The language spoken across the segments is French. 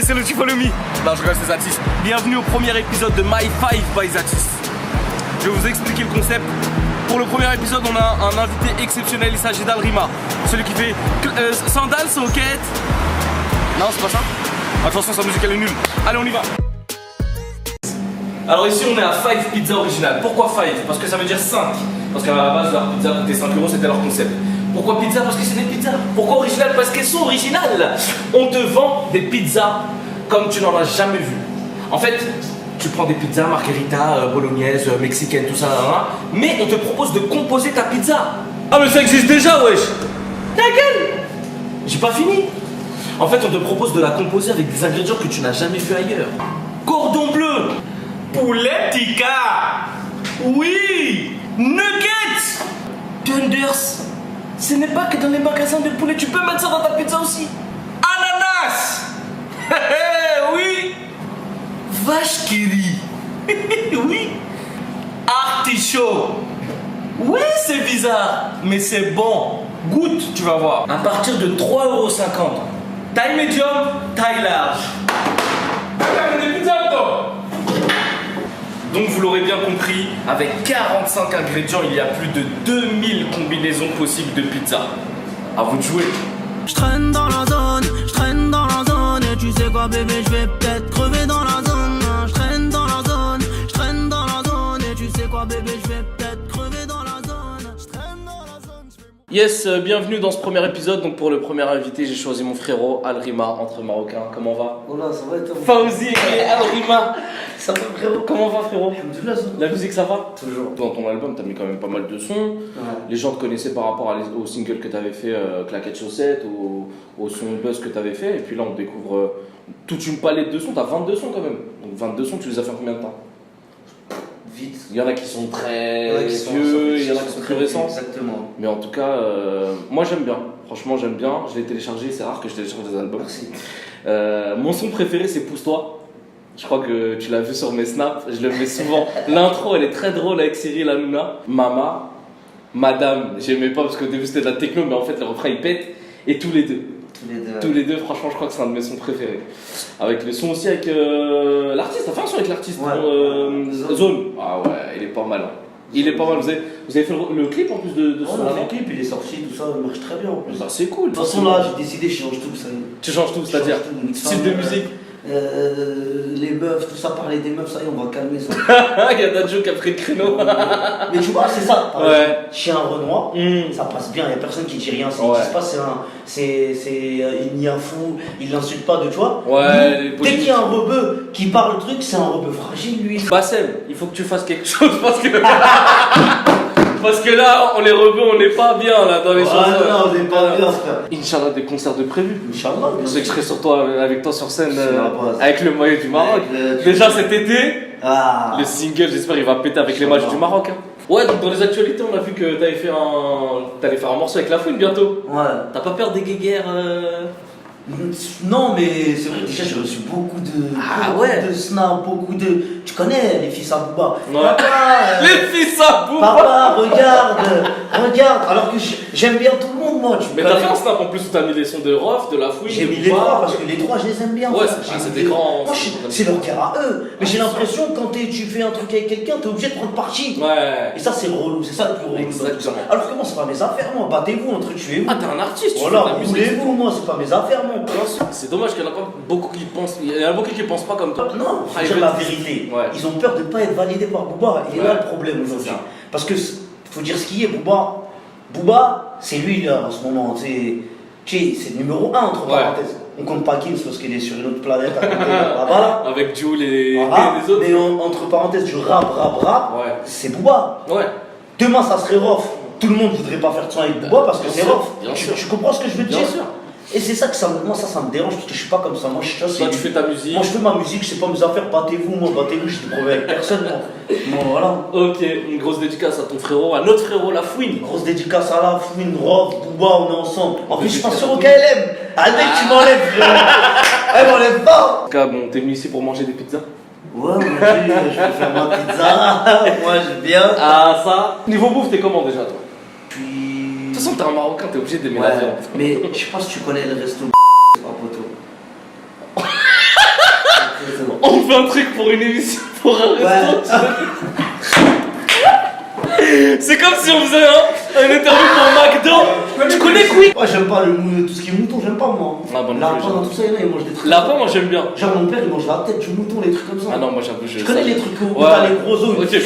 c'est le Follow Me. Non, je regarde, c'est Zatis. Bienvenue au premier épisode de My Five by Zatis. Je vais vous expliquer le concept. Pour le premier épisode, on a un invité exceptionnel, il s'agit d'Alrima. Celui qui fait sandales, soquettes. Non, c'est pas ça. Attention, sa musique elle est nulle. Allez, on y va. Alors ici, on est à 5 Pizza Original. Pourquoi 5? Parce que ça veut dire 5. Parce qu'à la base, leur pizza coûtait 5 €, c'était leur concept. Pourquoi pizza? Parce que c'est des pizzas. Pourquoi original? Parce qu'elles sont originales. On te vend des pizzas comme tu n'en as jamais vu. En fait, tu prends des pizzas margherita, bolognaise, mexicaine, tout ça, mais on te propose de composer ta pizza. Ah mais ça existe déjà, wesh. Ta gueule. J'ai pas fini. En fait, on te propose de la composer avec des ingrédients que tu n'as jamais vu ailleurs. Cordon bleu, poulet tikka, oui, nuggets, tenders. Ce n'est pas que dans les magasins de poulet, tu peux mettre ça dans ta pizza aussi. Ananas. Oui. Vache qui rit. Oui. Artichaut. Oui, c'est bizarre, mais c'est bon. Goûte, tu vas voir. À partir de 3,50 €. Taille médium, taille large. Donc vous l'aurez bien compris, avec 45 ingrédients, il y a plus de 2000 combinaisons possibles de pizza. À vous de jouer. Je traîne dans la zone, et tu sais quoi bébé, je vais peut-être crever dans la zone. Je traîne dans la zone, et tu sais quoi bébé, je vais peut-être crever dans la zone. Je traîne dans la zone. Yes, bienvenue dans ce premier épisode. Donc pour le premier invité, j'ai choisi mon frérot Alrima, entre Marocains. Comment va? Oh là, ça va être Fauzi et Alrima. Ça va frérot? Comment va frérot? La musique ça va? Toujours. Dans ton album, t'as mis quand même pas mal de sons. Ouais. Les gens te connaissaient par rapport au single que t'avais fait, Claquettes Chaussettes, au son buzz que t'avais fait. Et puis là, on découvre toute une palette de sons. T'as 22 sons quand même. Donc 22 sons, tu les as fait en combien de temps? Vite. Il y en a qui sont très vieux, il y en a qui sont plus récents. Exactement. Mais en tout cas, moi j'aime bien. Franchement, j'aime bien. Je l'ai téléchargé, c'est rare que je télécharge des albums. Merci. Mon son préféré, c'est Pousse-toi. Je crois que tu l'as vu sur mes snaps, je le mets souvent. L'intro, elle est très drôle avec Cyril Hanouna. Mama, Madame, j'aimais pas parce qu'au début c'était de la techno, mais en fait le refrain il pète. Et tous les deux. Tous les deux, franchement, je crois que c'est un de mes sons préférés. Avec le son aussi avec l'artiste, t'as fait un son avec l'artiste Zone. Ah ouais, il est pas mal. Hein. Il est pas mal. Vous avez fait le clip en plus de ce son là? Le clip, il est sorti, tout ça, il marche très bien. Bah, c'est cool. De toute façon, là, j'ai décidé, je change tout. Ça y est. Tu changes tout, c'est-à-dire style de musique. Les meufs, tout ça, parler des meufs, ça y est, on va calmer ça. Il y a Dadjo qui a pris le créneau. Mais tu vois, c'est ça. Ouais. Chien Renoir, ça passe bien, il n'y a personne qui dit rien. Ce qui se passe, il n'y a un fou, il l'insulte pas de toi. Ouais, dès qu'il y a un rebeu qui parle le truc, c'est un rebeu fragile, lui. Bassem, il faut que tu fasses quelque chose parce que. Parce que là, on est rebeux, on n'est pas bien là dans les chansons. Non, on n'est pas bien, frère. Inch'Allah, des concerts de prévus. Inch'Allah, Je sais que je serai sur toi, avec toi sur scène base. avec le maillot du Maroc. Déjà cet été, le single, j'espère, il va péter avec les matchs du Maroc. Hein. Ouais, donc dans les actualités, on a vu que t'allais faire un morceau avec La Fouine bientôt. Ouais. T'as pas peur des guéguerres Non, mais c'est vrai que déjà j'ai reçu beaucoup de snaps, beaucoup de. Tu connais les fils à Booba. Ouais. Papa, les fils à Booba. Papa, regarde. Alors que j'aime bien tout le monde, moi. Mais t'as fait un snap en plus où t'as mis les sons de Rof, de La Fouine. J'ai mis les trois parce que les trois je les aime bien. Ouais, c'est des grands. Moi, c'est leur guerre à eux. Mais j'ai l'impression que quand tu fais un truc avec quelqu'un, t'es obligé de prendre parti. Ouais. Et ça, c'est relou, c'est ça le plus relou. Exactement. Alors que moi, c'est pas mes affaires, moi. Battez-vous entre tuez-vous. Ah, t'es un artiste, tu voilà, fais de la musique. roulez-vous, moi, c'est pas mes affaires, moi. C'est dommage qu'il y en a pas beaucoup qui pensent. Il y en a beaucoup qui pensent pas comme toi. Non, faut dire la vérité. Ouais. Ils ont peur de ne pas être validés par Booba. Il est là le problème aujourd'hui. Parce que faut dire ce qui est, Booba, c'est lui là en ce moment. C'est le numéro 1 entre parenthèses. On compte pas Gims parce qu'il est sur une autre planète à côté. Voilà. Avec Jules et les autres. Mais entre parenthèses, du rap, ouais. c'est Booba. Ouais. Demain, ça serait Rof. Tout le monde voudrait pas faire de son avec Booba parce que c'est Rof. Tu comprends ce que je veux te dire? Bien sûr. Et c'est ça que ça me dérange parce que je suis pas comme ça. Moi, Toi, tu fais ta musique. Moi, je fais ma musique, c'est pas mes affaires. Battez-vous, j'ai des problèmes avec personne. Moi, voilà. Ok, une grosse dédicace à ton frérot, à notre frérot La Fouine. Grosse dédicace à La Fouine, Rof, Booba, on est ensemble. En plus, je passe sur OKLM. Ah, dès que tu m'enlèves, elle m'enlève pas. En tout cas, bon, t'es venu ici pour manger des pizzas. Ouais, moi, je vais faire ma pizza. Moi, j'aime bien. Ah, ça. Niveau bouffe, t'es comment déjà, toi? Puis. De toute façon, t'es un Marocain, t'es obligé d'aimer la viande. Mais je sais pas si tu connais le resto. C'est pas poteau. fait un truc pour une émission, pour un resto. C'est comme si on faisait un interview pour McDo. Tu connais Quick? Moi j'aime pas tout ce qui est mouton, j'aime pas moi. Ah, bon, Lapin, dans tout ça, il mange des trucs. Lapin, moi j'aime bien. Genre mon père il mange la tête du mouton, les trucs comme ça. Ah non, moi j'avoue, Je connais les trucs où Ouais. t'as les gros os. Ok.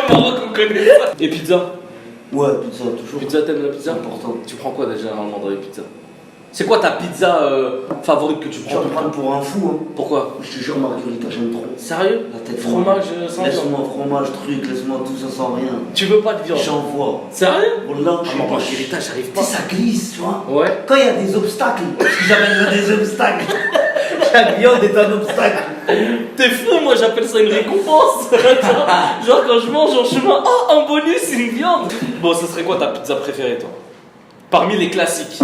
Comme Maroc, on connaît ça. Et pizza? Ouais, pizza, toujours. Pizza, t'aimes la pizza? C'est important. Tu prends quoi déjà généralement dans les pizzas? C'est quoi ta pizza favorite que tu Je prends? vais me prendre pour un fou, hein. Pourquoi? Je te jure, Margarita, j'aime trop. Sérieux? La tête Fromage sans viande. Laisse-moi fromage, truc, laisse-moi tout ça sans rien. Tu veux pas de viande? J'envoie. Sérieux? Wallah, Ah, moi, Margarita, j'arrive Tu pas. sais, ça glisse, tu vois. Ouais. Quand il y a des obstacles, parce que j'appelle des obstacles. Chaque viande est un obstacle. T'es fou, moi j'appelle ça une récompense. Genre quand je mange en chemin, oh un bonus, une viande. Bon, ça serait quoi ta pizza préférée toi? Parmi les classiques.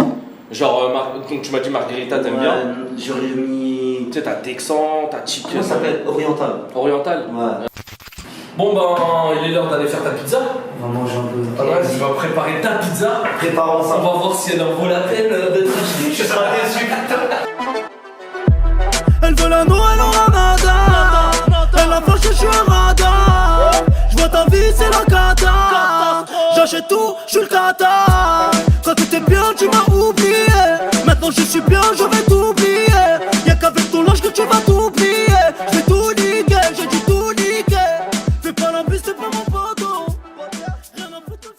Genre, donc tu m'as dit Margarita, t'aimes bien? J'aurais mis. Tu sais, t'as Texan, t'as Chicken. Comment ça s'appelle? Oriental. Oriental. Ouais. Bon ben, il est l'heure d'aller faire ta pizza. On va manger un peu. Ouais, tu vas préparer ta pizza. Préparons On ça. va voir si elle en vaut la peine d'être achetée. Je serai déçu. Elle veut la Noël au Ramadan. Elle a fâché, je suis un radar. Je vois ta vie, c'est la cata. J'achète tout, je suis le cata. Quand t'étais bien, tu m'as oublié. Maintenant je suis bien, je vais t'oublier. Y'a qu'avec ton linge que tu vas t'oublier. Je vais tout niquer, j'ai dit tout niquer. Fais pas la bise, c'est pas mon poteau. Rien à foutre.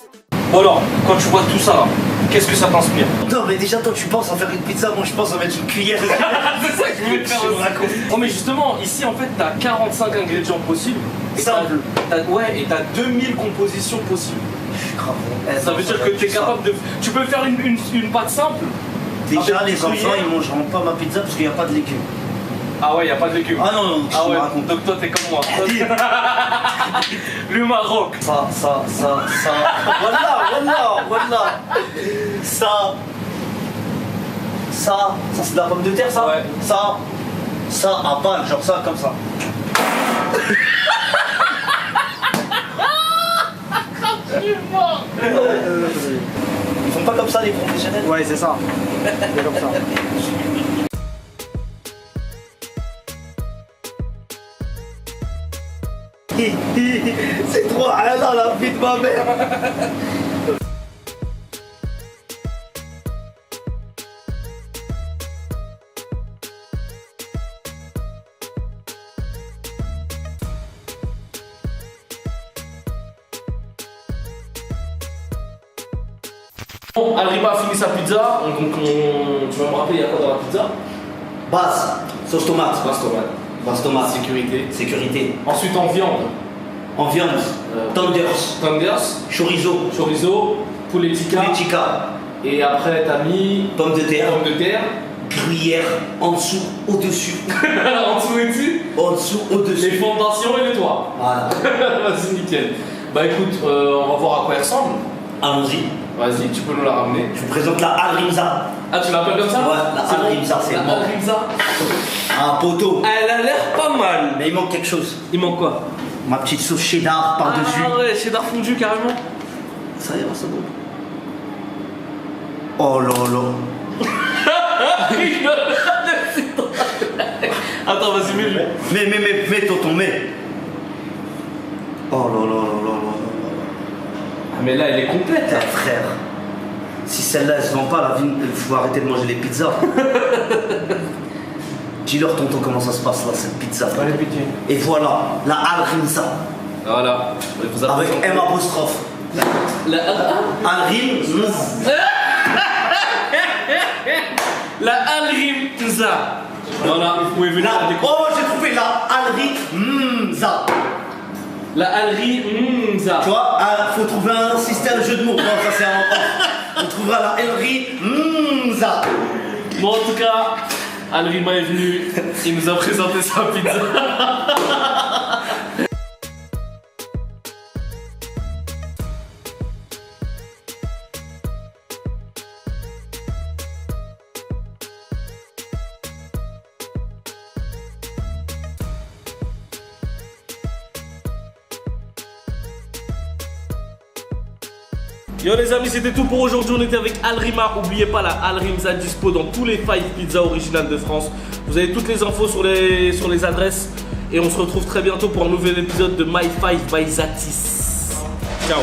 Bon alors, quand tu vois tout ça là, qu'est-ce que ça t'inspire? Non, mais déjà, toi, tu penses à faire une pizza. Moi, je pense à mettre une cuillère. C'est ça que je voulais te faire Je me aussi. raconte. Oh mais justement, ici en fait t'as 45 ingrédients possibles. Et Simple. Ouais, et t'as 2000 compositions possibles. Grave. Ça veut dire que t'es capable de... Tu peux faire une pâte simple. Déjà, avec les des enfants, cuillères. ils mangeront pas ma pizza parce qu'il n'y a pas de légumes. Ah ouais, y a pas de légumes. Ah non, non, Ah je ouais, me raconte. donc toi t'es comme moi. Le Maroc. Ça. Voilà. Ça, c'est de la pomme de terre, ça. Ouais. Ça, à balle, genre ça, comme ça. Ils font pas comme ça, les professionnels. Ouais, c'est ça. C'est comme ça. C'est trop rien dans la vie de ma mère. Bon, Alriba a fini sa pizza, donc tu vas me rappeler il y a quoi dans la pizza? Base, sauce tomate. Base tomate, sécurité. Sécurité. Ensuite en viande, En viande, tenders, tenders, chorizo, chorizo, poulet tikka. poulet tikka, Et après t'as mis pommes de terre, pommes de terre, gruyère, en dessous, au-dessus, en dessous et dessus, en dessous, les au-dessus. fondations et les toits. Voilà. Vas-y, nickel. Bah écoute, on va voir à quoi elle ressemble. Allons-y. Vas-y, tu peux nous la ramener. Je vous présente la Al-Rimza. Ah, tu l'appelles comme ça? Ouais, la C'est bon. Al-Rimza, c'est La bon. Al-Rimza. Un poteau. Elle a l'air pas mal. Mais il manque quelque chose. Il manque quoi? Ma petite sauce cheddar par-dessus. Ah ouais, cheddar fondu carrément. Ça ira, ça bon. Oh là là. Attends, vas-y, mets-le. Mais, tonton, mais. Oh là là là là là. Ah, mais là, elle est complète. Putain, frère. Si celle-là, elle se vend pas, la vie, il faut arrêter de manger les pizzas. Dis-leur, tonton, comment ça se passe là, cette pizza. Allez, pitié. Et voilà, la Al-Rimza. Voilà. Je vais vous Avec apprendre. M apostrophe. La Al-Rimza. La Al-Rimza. Voilà, vous pouvez venir la découvrir. Oh, j'ai trouvé la Al-Rimza. La Al-Rimza. Tu vois, faut trouver un système de jeu de mots. Non, ça c'est un. On trouvera la Al-Rimza. Bon, en tout cas, Al-Rima est venu. Il nous a présenté sa pizza. Yo les amis, c'était tout pour aujourd'hui. On était avec Alrima. N'oubliez pas la Alrimza dispo dans tous les 5 pizzas originales de France. Vous avez toutes les infos sur les adresses. Et on se retrouve très bientôt pour un nouvel épisode de My 5 by Zatis. Ciao.